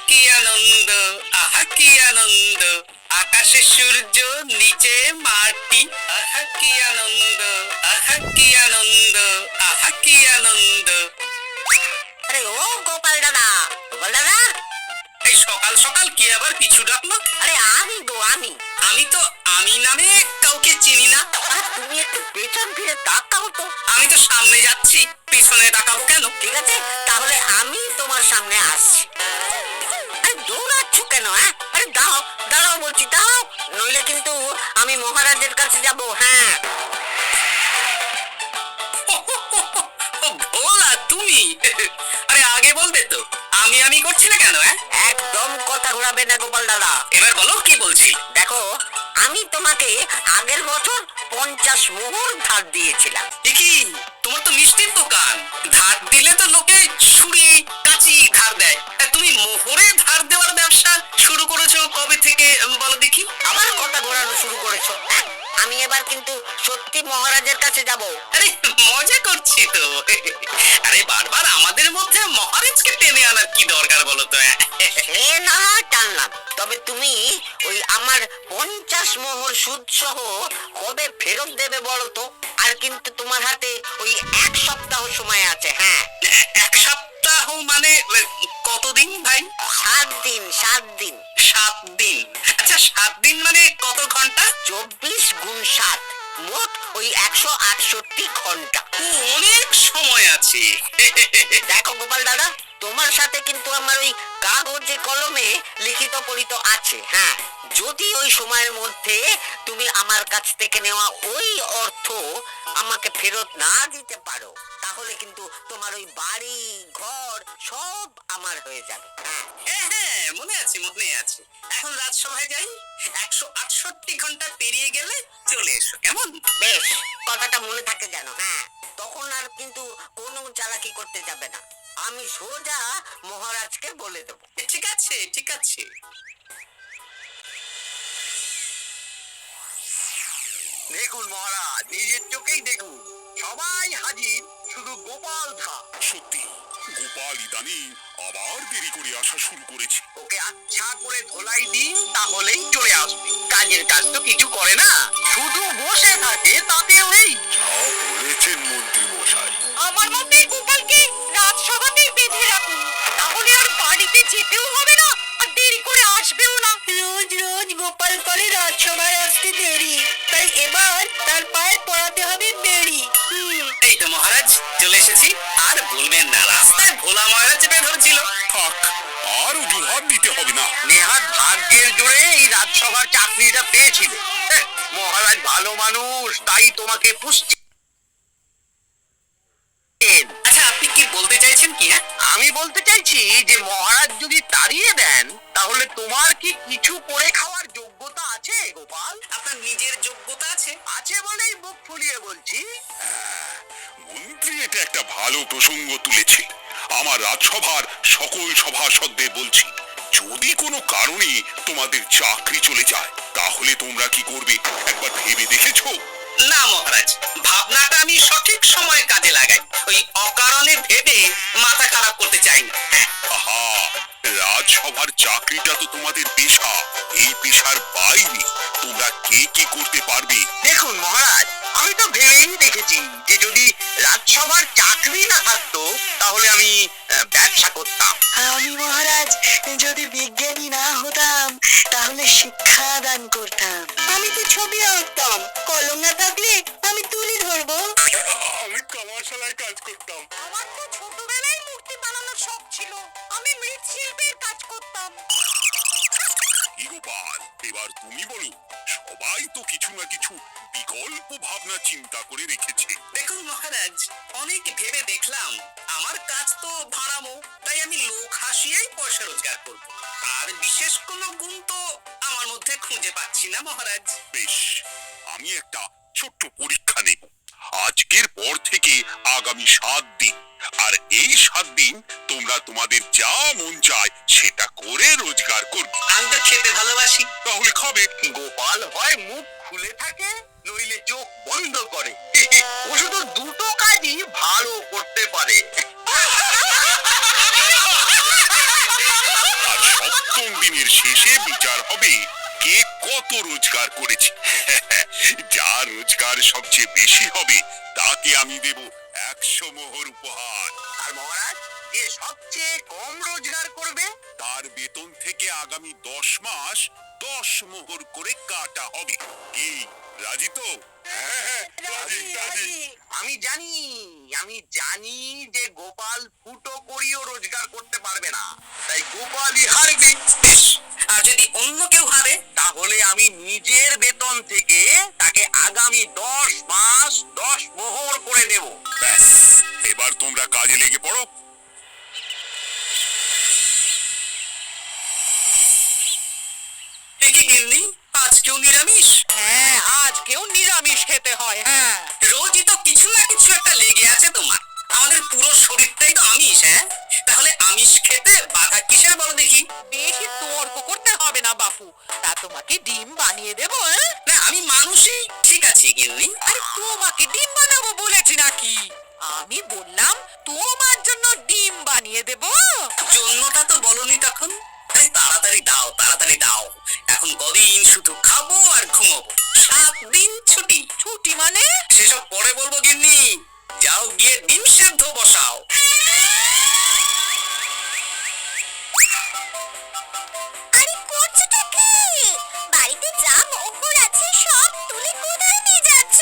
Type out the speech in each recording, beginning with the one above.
কি আনন্দ, আহা কি আনন্দ, আকাশে সূর্য নিচে মাটি, আহা কি আনন্দ, আহা কি আনন্দ, আহা কি আনন্দ। আরে ও গোপাল দাদা, গোপাল দাদা, এই সকাল সকাল কি আবার পিছু ডাকলো? আরে আমি গো আমি। আমি তো আমি নামে কাউকে চিনি না। আরে তুমি একটু পেছন ফিরে তাকাও তো। আমি তো সামনে যাচ্ছি, পিছনে তাকাবো কেন? ঠিক আছে, তাহলে আমি তোমার সামনে আসছি। আরে দৌড়াচ্ছ কেন? আরে দাঁড়াও দাঁড়াও বলছি, দাঁড়াও, নইলে কিন্তু আমি মহারাজের কাছে যাব। হ্যাঁ, ও ভোলা তুমি? আরে আগে বলবে তো, আমি করছিলে কেন? একদম কথা ঘোরাবে না গোপাল দাদা। এবার বলো কি বলছি। দেখো, আমি তোমাকে আগের বছর 50 মোহর ধার দিয়েছিলাম। কি, তোমার তো মিষ্টির দোকান, ধার দিলে তো লোকে ছুরি কাঁচি ধার দেয়, তুমি মোহরে ধার দেওয়ার ব্যবসা শুরু করেছো কবে থেকে বলো দেখি? আবার কথা ঘোরানো শুরু করেছো। আমি এবার কিন্তু সত্যি মহারাজের কাছে যাব। আরে মজা করছি তো। আরে বারবার আমাদের মধ্যে মহারাজকে টেনে আনার কি দরকার বলো তো? সে না টানলাম, তবে তুমি ওই আমার 50 মোহর সুদ সহ কবে ফেরত দেবে বলো তো? আর কিন্তু তোমার হাতে ওই 1 সপ্তাহ সময় আছে। হ্যাঁ, 1 সপ্তাহ মানে কতদিন ভাই? 7 দিন, 7 দিন। 7 দিন? আচ্ছা 7 দিন মানে কত ঘন্টা? 24 গুণ 7, মোট ওই 168 ঘন্টা। অনেক সময় আছে। দেখো গোপাল দাদা, তোমার সাথে কিন্তু আমার ওই কাগজে কলমে লিখিত পড়িত আছে। হ্যাঁ, যদি ওই সময়ের মধ্যে তুমি আমার কাছ থেকে নেওয়া ওই অর্থ আমাকে ফেরত না দিতে পারো, তাহলে কিন্তু তোমার ওই বাড়ি ঘর সব আমার হয়ে যাবে। হ্যাঁ মনে আছে মনে আছে। এখন রাজসভায় যাই, 168 ঘন্টা পেরিয়ে গেলে চলে এসো, কেমন? বেশ, কথাটা মনে থাকে যেন। হ্যাঁ, তখন আর কিন্তু কোনো চালাকি করতে যাবে না, আমি সোজা মহারাজকে বলে দেবো। ঠিক আছে ঠিক আছে। দেখুন মহারাজ, নিজের চোখেই দেখুন, সবাই হাজির, শুধু গোপাল ধা। সত্যি গোপাল ইদানিং আবার দেরি করে আসা শুরু করেছে। ওকে আচ্ছা করে ধোলাই দিন, তাহলেই চলে আসবে। কাজের কাজ তো কিছু করে না, শুধু বসে থাকে, তাতেও এই। যা বলেছেন মন্ত্রী মশাই। আমার মতে গোপালকে রাজসভাতেই বেঁধে রাখুন, তাহলে আর বাড়িতে যেতেও হবে না আর দেরি করে আসবেও না। রোজ রোজ গোপাল করে রাজসভায় আসতে দেরি, তাই এবার তার পায়ে পড়াতে হবে বেড়ি। এই তো মহারাজ চলে এসেছি। আর বলবেন না, রাস্তায় ভোলা ময়রা চেপে ধরছিল। থাক, আর অজুহাত দিতে হবে না। নেহাত ভাগ্যের জোরে এই রাজসভার চাকরিটা পেয়েছিল। মহারাজ ভালো মানুষ, তাই তোমাকে পুষছেন। আচ্ছা আপনি কি বলতে চাইছেন কি? আমি বলতে চাইছি যে মহারাজ যদি তাড়িয়ে দেন, তাহলে তোমার কি কিছু করে খাওয়ার যোগ্যতা আছে গোপাল? আপনার নিজের যোগ্যতা আছে? আছে বলেই মুখ ফুলিয়ে বলছি। মন্ত্রী এটা একটা ভালো প্রসঙ্গ তুলেছে। আমার রাজসভার সকল সভাসদদের বলছি, যদি কোনো কারণে তোমাদের চাকরি চলে যায়, তাহলে তোমরা কি করবে একবার ভেবে দেখেছো? না মহারাজ, ভাবনাটা আমি সঠিক সময় কাজে লাগাই, ওই অকারণে ভেবে মাথা খারাপ করতে চাই না। আহা, রাজসভার চাকরিটা তো তোমাদের পেশা। এই পেশার বাইরে তোমরা কে কি করতে পারবে? দেখুন মহারাজ, আমি তো ভেবেই দেখেছি যে যদি রাজসভার চাকরি না থাকতো, তাহলে আমি ব্যবসা করতাম। আমি মহারাজ যদি বিজ্ঞানী না হতাম, তাহলে শিক্ষা দান করতাম। আমি তো ছবি আঁকতাম, কলম না থাকলে আমি তুলি ধরবো। আমি কামারশালায় কাজ করতাম। আমার তো ছোটবেলায় মূর্তি বানানোর শখ ছিল, আমি মৃৎশিল্পের কাজ করতাম। কি গোপাল, এবার তুমি বলো। সবাই তো কিছু না কিছু বিকল্প ভাবনা চিন্তা করে রেখেছে। দেখুন মহারাজ, অনেক ভেবে দেখলাম আমার কাজ তো ভাড়ামো, তাই আমি লোক হাসিয়েই পয়সা রোজগার করব। আর বিশেষ কোনো গুণ তো আমার মধ্যে খুঁজে পাচ্ছি না মহারাজ। বেশ, আমি একটা ছোট্ট পরীক্ষা নেব। আজকের পর থেকে আগামী 7 দিন, আর এই 7 দিন তোমরা তোমাদের যা মন চায় সেটা করে রোজগার করবে। আমি তো খেতে ভালোবাসি। তাহলে খাবে। গোপাল হয় মুখ খুলে থাকে, নইলে চোখ বন্ধ করে। ও শুধু দুটো কাজই ভালো করতে পারে। আর কে কত রোজগার করেছে। যার রোজগার সবচেয়ে বেশি হবে তাকে আমি দেব 100 মোহর উপহার। আর মহারাজ যে সবচেয়ে কম রোজগার করবে তার বেতন থেকে আগামী 10 মাস 10 মোহর করে কাটা হবে। কি রাজি তো? আমি জানি যে গোপাল ফুটো করিও রোজগার করতে পারবে না, তাই গোপালই হারবে। বেশ, আর যদি অন্য কেউ হারে? তাহলে আমি নিজের বেতন থেকে তাকে আগামী 10 মাস 10 মোহর করে দেব। ব্যাস, এবার তোমরা কাজে লেগে পড়ো। এ কি গিন্নি, আজকেও নিরামিষ? হ্যাঁ, আজকেও নিরামিষ খেতে হয়। হ্যাঁ, রোজই তো কিছু না কিছু একটা লেগে আছে তোমার। আমাদের পুরো শরীরটাই তো আমিষ। হ্যাঁ, তাহলে আমিষ খেতে বাধা কিসের বলো দেখি? বেশি তর্ক করতে হবে না বাপু। তা তোমাকে ডিম বানিয়ে দেবো? না, আমি মানুষই। ঠিক আছে গিন্নি। আরে তোমাকে ডিম বানাবো বলেছি নাকি? আমি বললাম তোমার জন্য ডিম বানিয়ে দেবো। জন্যটা তো বলনি তখন। আরে তাড়াতাড়ি দাও, তাড়াতাড়ি দাও। এখন কদিন শুধু খাবো আর ঘুমাবো। 7 দিন ছুটি। ছুটি মানে? সেসব পরে বলবো গিন্নি। যাও গিয়ে ডিম সেদ্ধ বসাও। আরে করছোটা কি? বাড়িতে যা মোহর আছে সব তুলে কোথায় নিয়ে যাচ্ছ?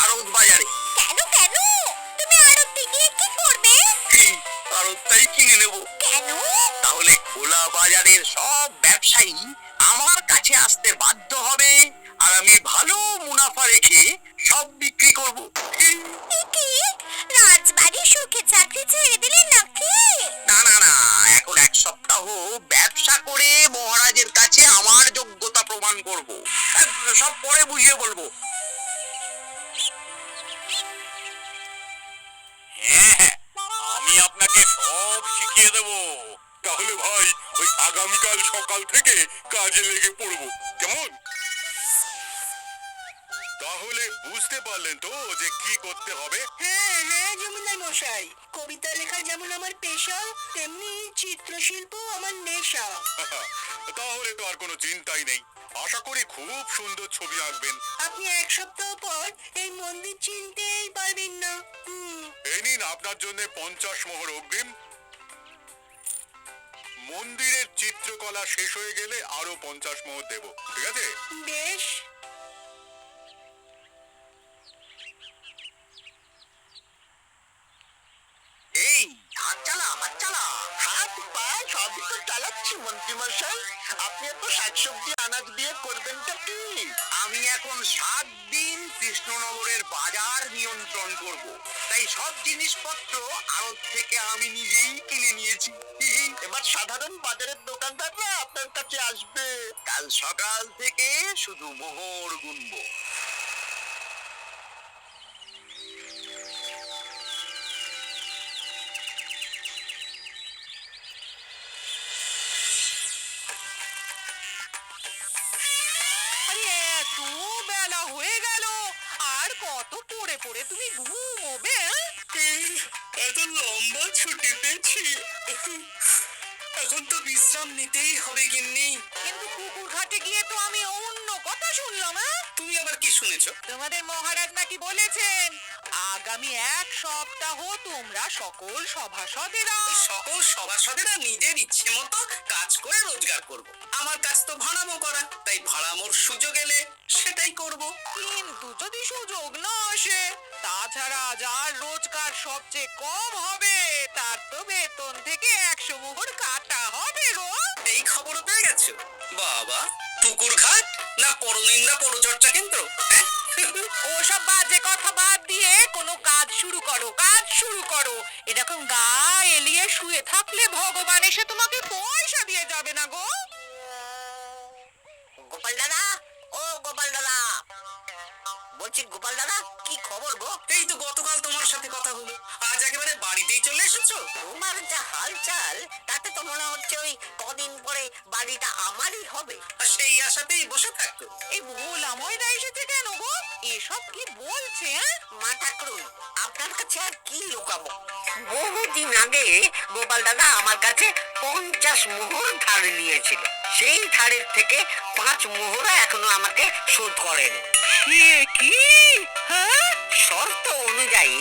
আড়ত বাজারে। কেন কেন? তুমি আড়তে গিয়ে কি করবে? কি আড়তটাই কিনে নেব। কেন? তাহলে খোলা বাজারের সব ব্যবসায়ী আমার কাছে আসতে বাধ্য হবে, আর আমি ভালো মুনাফা রেখে সব বিক্রি করব। এ কি? রাজবাড়ি সুখে চাকরি ছেড়ে দিলে নাকি? না না না, এখন 1 সপ্তাহ ব্যবসা করে মহারাজের কাছে আমার যোগ্যতা প্রমাণ করব। সব পরে বুঝিয়ে বলবো। হ্যাঁ, আমি আপনাকে সব শিখিয়ে দেব। তাহলে ভাই, ওই আগামীকাল সকাল থেকে কাজে লেগে পড়বো, কেমন? তাহলে বুঝতে পারলেন তো যে কি করতে হবে? হ্যাঁ হ্যাঁ জমিদার মশাই, কবিতা লেখা যেমন আমার পেশা, তেমনি চিত্রশিল্প আমার নেশা। তাহলে তো আর কোনো চিন্তাই নেই। আশা করি খুব সুন্দর ছবি আঁকবেন। আপনি 1 সপ্তাহ পর এই মন্দির চিনতেই পারবেন না। এই নিন আপনার জন্য 50 মোহর অগ্রিম। মন্দিরের চিত্রকলা শেষ হয়ে গেলে আরো 50 মোহর দেব, ঠিক আছে? বেশ। এই হাত চালা, হাত চালা। হাত পা সবই তো চালাচ্ছি মন্ত্রী মশাই। আপনি এত শাকসবজি আনাজ দিয়ে করবেনটা কি? আমি এখন 7 দিন কৃষ্ণনগরের বাজার নিয়ন্ত্রণ করব, তাই সব জিনিসপত্র আড়ত থেকে আমি নিজেই কিনে নিয়েছি। এবার সাধারণ বাজারের দোকানদাররা আপনার কাছে আসবে। কাল সকাল থেকে শুধু মোহর গুনবো। আরে এত বেলা হয়ে গেল, আর কত পড়ে পড়ে তুমি ঘুমোবে? এত লম্বা ছুটি পেয়েছি, এখন তো বিশ্রাম নিতেই হবে গিন্নি। কিন্তু পুকুর ঘাটে গিয়ে তো আমি অন্য কথা শুনলাম। তুমি আবার কি শুনেছো? তোমাদের মহারাজ নাকি বলেছেন আগামী 1 সপ্তাহ তোমরা সকল সভাসদেরা সকল সভাসদেরা নিজের ইচ্ছে মতো কাজ করে রোজগার করব। আমার কাজ তো ভাড়ামো করা, তাই ভাড়ামোর সুযোগ এলে সেটাই করব। কিন্তু যদি সুযোগ না আসে, তাছাড়া যার রোজগার সবচেয়ে কম হবে তার তো বেতন থেকে 100 মোহর কাটা হবে গো। এই খবর পেয়ে গেছো? বাবা, পুকুর ঘাট না পরনিন্দা পরচর্চা কেন্দ্র? হ্যাঁ? ওসব বাজে কথা বাদ দিয়ে কোনো কাজ শুরু করো, কাজ শুরু করো। এরকম গা এলিয়ে শুয়ে থাকলে ভগবান এসে তোমাকে পয়সা দিয়ে যাবে না গো। গোপাল দাদা, ও গোপাল দাদা, বলছি গোপাল দাদা, কি খবর গো? এই তো গতকাল তোমার সাথে কথা হলো, আজ একেবারে বাড়িতেই চলে এসেছো। তোমার যা হালচাল তাতে তো মনে হচ্ছে ওই কদিন পরে বাড়িটা আমারই হবে। আর সেই আশাতেই বসে থাকতো। এই ভোলাময়দা এসেছে কেন গো? এসব কি বলছে? মা ঠাকুরুন, আপনার কাছে আর কি লুকাবো? বহুদিন আগে গোপাল দাদা আমার কাছে 50 মোহর ধার নিয়েছিল। সেই ধারের থেকে 5 মোহরা এখনো আমাকে শোধ করেনি। সে কি? হ্যাঁ, শর্ত অনুযায়ী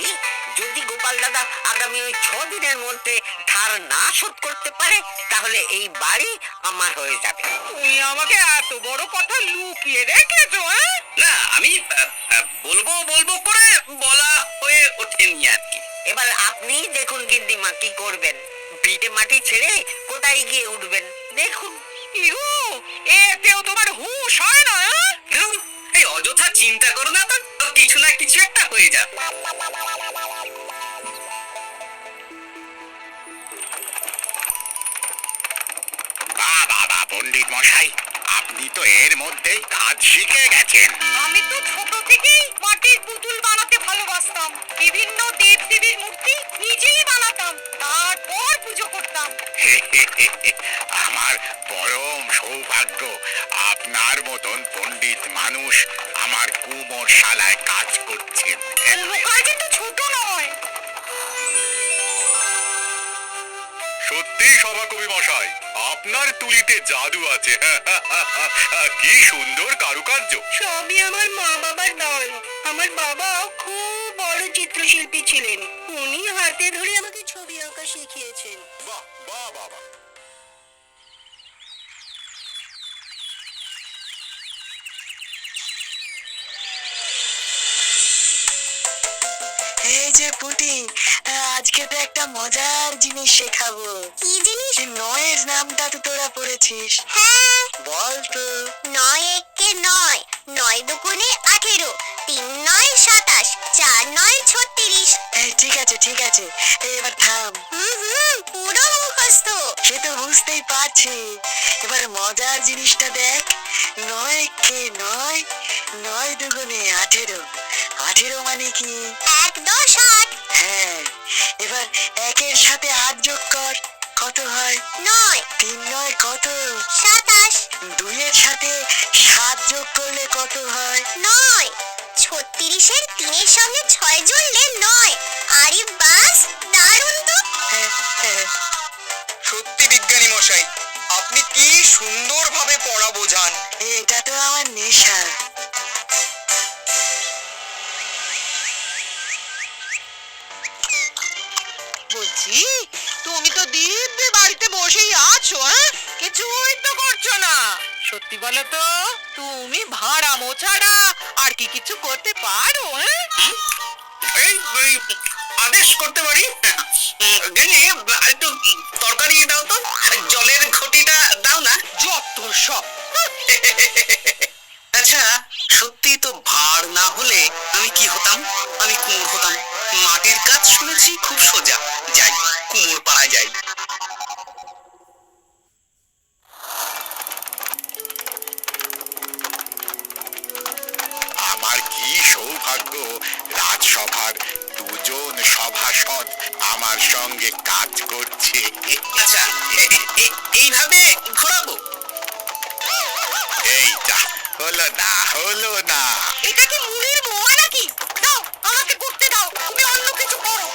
যদি গোপাল দাদা আগামী ওই 6 দিনের মধ্যে ধার না শোধ করতে পারে তাহলে এই বাড়ি আমার হয়ে যাবে। তুমি আমাকে এত বড় কথা লুকিয়ে রেখেছো? হ্যাঁ, না আমি বলবো বলবো করে বলা হয়ে ওঠেনি আর কি। এবার আপনি দেখুন গিন্নিমা কি করবেন। ভিটে মাটি ছেড়ে কোথায় গিয়ে উঠবেন দেখুন। ইগো, এতেও তোমার হুঁশ হয় না? হ্যাঁ? ধুর, এই অযথা চিন্তা করো না তো, কিছু না কিছু একটা হয়ে যাবে। বাবা পণ্ডিত মশাই, আপনি তো এর মধ্যেই কাজ শিখে গেছেন। আমি তো ছোট থেকেই মাটির পুতুল বানাতে ভালোবাসতাম। বিভিন্ন দেব দেবীর মূর্তি নিজেই বানাতাম, তারপর পুজো করতাম। আমার পরম সৌভাগ্য আপনার মতন পণ্ডিত মানুষ আমার কুমোর শালায় কাজ করছেন। লোকাল কিন্তু ছোট নয়। সত্যি সভাকবি মশাই, আপনার তুলিতে জাদু আছে। কি সুন্দর কারুকার্য। সবই আমার মা বাবার দান। আমার বাবা খুব বড় চিত্রশিল্পী ছিলেন। উনি হাতে ধরে আমাকে ছবি আঁকা শিখিয়েছেন। বাহ বাহ বাবা। এই যে পুটি, আজকে তো একটা মজার জিনিস শেখাবো। কি জিনিস? নয়ের নামটা তো তোরা পড়েছিস, হ্যাঁ, বল তো। 9 একে 9, 9 দুগুণে 18, 3 9 27, 4 9 36। ঠিক আছে ঠিক আছে, এবার থাম। পুরো মুখস্থ। সে তো বুঝতেই পারছি। এবার মজার জিনিসটা দেখ। 9 কে 9, 9 দুগুণে 18, 18 মানে কি? 1 10 8, হ্যাঁ, এবার 1-এর সাথে 8 যোগ কর, কত হয়? 9 3 9 কত? 27, 2-এর সাথে 7 যোগ করলে কত হয়? 9 36 এর 3 এর সঙ্গে 6 জুড়লে 9। আরে বাস, দারুণ তো। সত্যি বিজ্ঞানী মশাই, আপনি কি সুন্দরভাবে পড়া বোঝান। এটা তো আমার নেশা। বলছি, তুমি তো দিব্যি বাড়িতে বসেই আছো। হ্যাঁ, কিছুই তো করছো না। সত্যি বলো তো, তুমি ভাড়া মোছাড়া আর কি কিছু করতে পারো? হ্যাঁ, এই আদেশ করতে পারি। গিন্নি, একটু তরকারি দাও তো, আর জলের ঘটিটা দাও না। যত সব। আচ্ছা, সত্যি তো ভার না হলে আমি কি হতাম? আমি কুমোর হতাম। মাটির কাজ শুনেছি খুব সোজা। যাই, কুমোর পাড়ায় যাই। আমার কি সৌভাগ্য, রাজসভার 2 জন সভাসদ আমার সঙ্গে কাজ করছে। আচ্ছা, এইভাবে ঘোরাবো? এইটা হলো না, হলো না। এটা কি মুড়ির মোয়া নাকি? দাও, আমাকে করতে দাও, তুমি অন্য কিছু করো।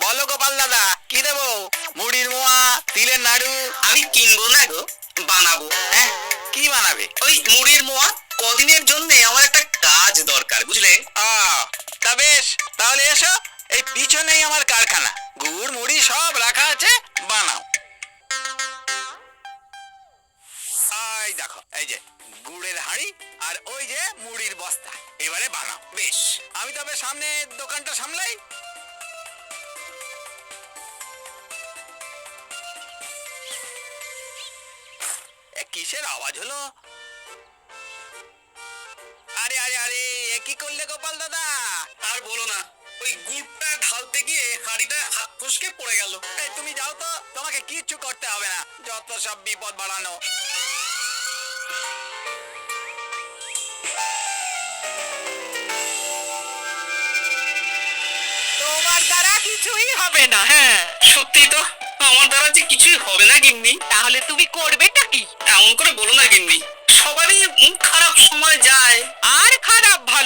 বলো গোপাল দাদা, কি দেবো? মুড়ির মোয়া, তিলের নাড়ু? আমি কিনবো না গো, বানাবো। হ্যাঁ, কি বানাবে? ওই মুড়ির মোয়া, কদিনের জন্য আমার একটা কাজ দরকার, বুঝলে? তা বেশ, তাহলে এসো, এই পিছনেই আমার কারখানা। গুড় মুড়ি সব রাখা আছে, বানাও। এই দেখো, এই যে গুড়ের হাঁড়ি আর ওই যে মুড়ির বস্তা। এবারে বানাও। বেশ। আমি তবে সামনে দোকানটা সামলাই। কিসের আওয়াজ হলো? আরে আরে আরে, এ কি করলে গোপাল দাদা? আর বলো না, ওই গুড়টা ঢালতে গিয়ে হাঁড়িটা হাত ফসকে পড়ে গেল। এই তুমি যাও তো, তোমাকে কিচ্ছু করতে হবে না। যত সব বিপদ বাড়ানো। তোমার দ্বারা কিছুই হবে না। হ্যাঁ, সত্যি তো, আমার দ্বারা যে কিছুই হবে না গিন্নি। তাহলে তুমি করবেটা কি? এমন করে বলো না গিন্নি, সবারই খারাপ সময় যায়। আর খারাপ ভালো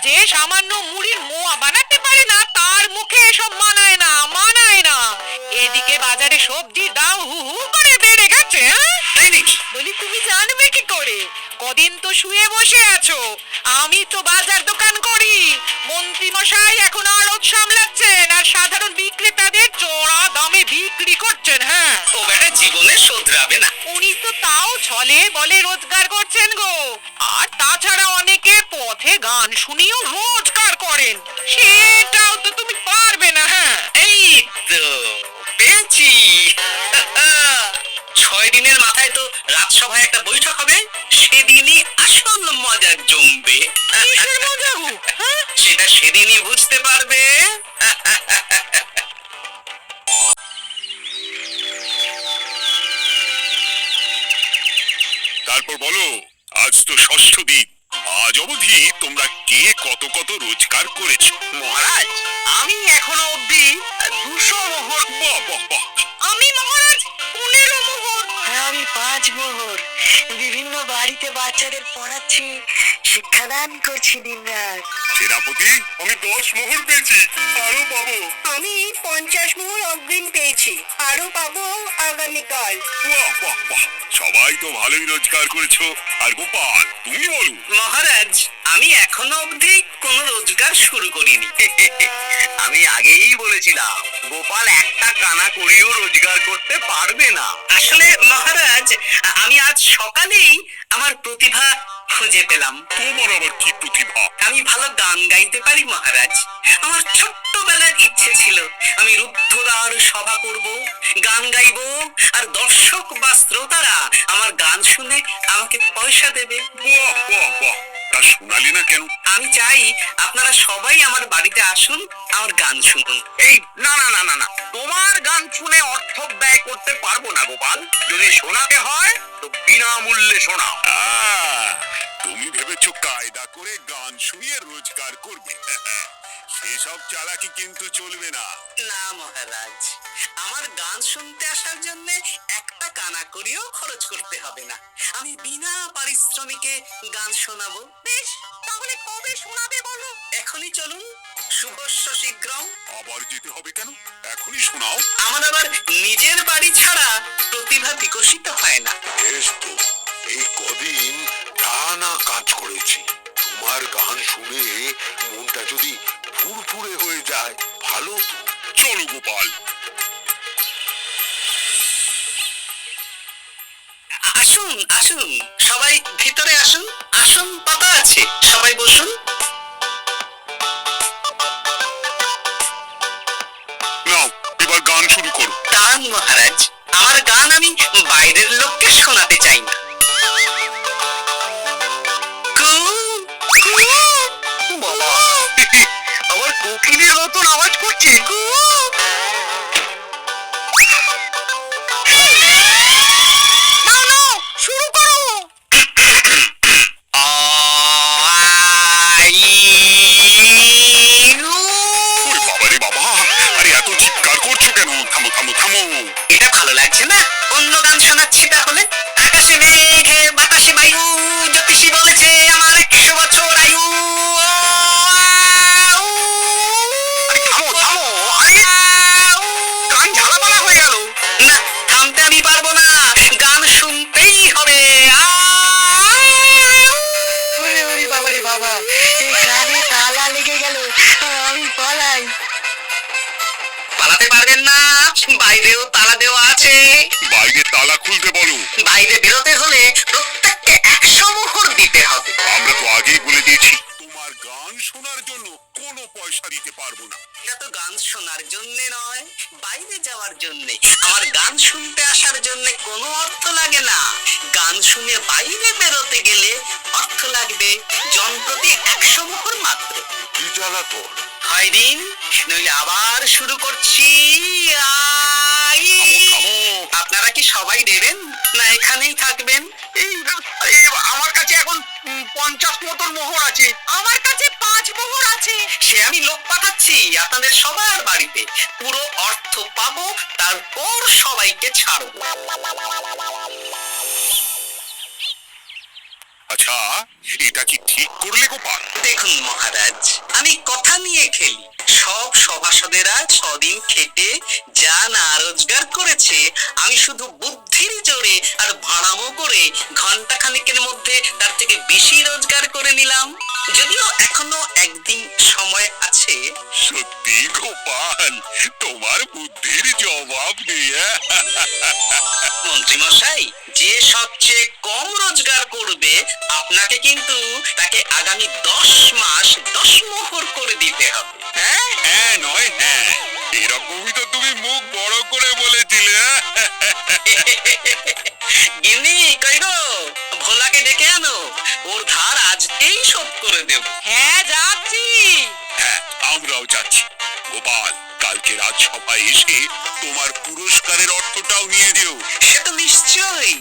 যে সামান্য মুড়ির মোয়া বানাতে পারে না তার মুখে এসব মানায় না, মানায় না। এদিকে বাজারে সবজির দাম হু হু করে বেড়ে গেছে। তাই নাকি? বলি তুমি জানবে কি করে? কদিন তো শুয়ে বসে আছো, আমি তো বাজার দোকান করি। মন্ত্রী মশাই এখন আড়ত সামলাচ্ছেন আর সাধারণ বিক্রেতাদের চড়া দামে বিক্রি করছেন। হ্যাঁ, ও বেটা জীবনে শোধরাবে না। উনি তো তাও ছলে বলে রোজগার করছেন গো। আর তাছাড়া অনেকে পথে গান শুনিয়েও রোজগার করেন, সেটাও তো তুমি পারবে না। হ্যাঁ, এই তো পেয়েছি। 6 দিনের মাথায় তো রাজসভায় একটা বৈঠক হবে, সেদিনই আসল মজা জমবে। কিসের মজা গো? হ্যাঁ, সেটা সেদিনই বুঝতে পারবে। তারপর বলো, আজ তো ষষ্ঠ দিন, আজ অবধি তোমরা কে কত কত রোজগার করেছো? মহারাজ, আমি এখনো অব্দি 200 মোহর। বাহ বাহ বাহ, আমি মহারাজ 15 মোহর। আমি 5 মোহর। বিভিন্ন বাড়িতে বাচ্চাদের পড়াচ্ছি, শিক্ষাদান করছি দিনরাত। সেনাপতি আমি 10 মোহর পেয়েছি, আরো পাবো। আমি 50 মোহর অগ্রিম পেয়েছি, আরো পাবো আগামীকাল। বাহ বাহ বাহ, সবাই তো ভালোই রোজগার করেছো। আর গোপাল তুমি বলো। মহারাজ, আমি এখনো অবধি কোনো রোজগার শুরু করিনি। আমি আগেই বলেছিলাম গোপাল একটা কানা করিও রোজগার করতে পারবে না। আসলে মহারাজ, আমি আজ সকালেই আমার প্রতিভা খুঁজে পেলাম। তোমার আবার কি প্রতিভা? আমি ভালো গান গাইতে পারি মহারাজ। আমার ছোট্টবেলার ইচ্ছে ছিল আমি রুদ্ধদ্বার সভা করব, গান গাইবো, আর দর্শক বা শ্রোতারা আমার গান শুনে আমাকে পয়সা দেবে। বাহ বাহ বাহ, তা শোনালি না কেন? আমি চাই আপনারা সবাই আমার বাড়িতে আসুন, আমার গান শুনুন। এই না না না না না, তোমার গান শুনে অর্থ ব্যয় করতে পারবো না গোপাল। যদি শোনাতে হয় তো বিনামূল্যে শোনাও। তুমি ভেবেছো কায়দা করে গান শুনিয়ে রোজগার করবে? সেসব চালাকি কিন্তু চলবে না। না মহারাজ, আমার গান শুনতে আসার জন্য একটা কানা করিও খরচ করতে হবে না। আমি বিনা পারিশ্রমিকে গান শোনাবো। বেশ, তাহলে কবে শোনাবে বলো? এখনই চলুন, শুভস্য শীঘ্রম। আবার যেতে হবে কেন? এখনই শোনাও। আমার আবার নিজের বাড়ি ছাড়া প্রতিভা বিকশিত হয় না। বেশ তো, এই কদিন টানা কাজ করেছি, তোমার গান শুনে মনটা যদি ফুরফুরে হয়ে যায় ভালো তো। চলো গোপাল। আসুন আসুন, সবাই ভিতরে আসুন। আসন পাতা আছে, সবাই বসুন। নাও এবার গান শুরু করো। দান মহারাজ, আমার গান আমি বাইরের লোককে শোনাতে চাই না। কু, কু, বাবা, আবার কোকিলের মতন আওয়াজ করছে। কু। নাও নাও, শুরু করো। ওরে বাবা রে বাবা, আরে এত চিৎকার করছো কেন? থামো থামো থামো। এটা ভালো লাগছে না, অন্য গান শোনাচ্ছি তাহলে। আকাশে মেঘে বাতাসে বায়ু, জ্যোতিষী বলেছে আমার 100 বছর আয়ু। আরে থামো থামো, আরে গান ঝালাপালা হয়ে গেল। না, থামতে আমি পারবো না, গান শুনতেই হবে। ওরে ওরে বাবা রে বাবা, এই কানে তালা লেগে গেল, আমি পালাই। পালাতে পারবেন না, বাইরেও তালা দেওয়া আছে। বাইরে তালা খুলতে বলো। বাইরে বেরোতে হলে প্রত্যেককে 100 মোহর দিতে হবে। আমরা তো আগেই বলে দিয়েছি তোমার গান শোনার জন্য কোনো পয়সা দিতে পারবো না। এটা তো গান শোনার জন্য নয়, বাইরে যাওয়ার জন্য। আমার গান শুনতে আসার জন্য কোনো অর্থ লাগে না। গান শুনে বাইরে বেরোতে গেলে অর্থ লাগবে জনপ্রতি 100 মোহর মাত্র। কি জ্বালাতন! হয় দিন, নইলে আবার শুরু করছি। থামো। আপনারা কি সবাই দেবেন না এখানেই থাকবেন? এই আমার কাছে এখন 50 মতন মোহর আছে। আমার কাছে 5 মোহর আছে। সে আমি লোক পাঠাচ্ছি আপনাদের সবার বাড়িতে। পুরো অর্থ পাবো, তারপর সবাইকে ছাড়বো। আচ্ছা, এটা কি ঠিক করলে গোপাল? দেখুন মহারাজ, আমি কথা নিয়ে খেলি। সব সভাসদেরা 6 দিন খেটে যা না রোজগার করেছে, আমি শুধু বুদ্ধির জোরে আর ভাড়ামো করে ঘন্টা খানিকের মধ্যে তার থেকে বেশি রোজগার করে নিলাম। যদিও এখনো একদিন সময় আছে। সত্যি গোপাল, তোমার বুদ্ধির জবাব নেই। মন্ত্রী মশাই, যে সবচেয়ে কম রোজগার করবে আপনাকে কিন্তু তাকে আগামী 10 মাস 10 মোহর করে দিতে হবে। হ্যাঁ হ্যাঁ নয় হ্যাঁ, এরকমই তো তুমি মুখ বড় করে বলেছিলে। গিন্নি, কই গো, ভোলাকে ডেকে আনো, ওর ধার আজকেই শোধ করে দেব। হ্যাঁ যাচ্ছি। হ্যাঁ, আমরাও যাচ্ছি। গোপাল, কালকে রাজসভায় এসে তোমার পুরস্কারের অর্থটাও নিয়ে দিও। সে তো নিশ্চয়ই।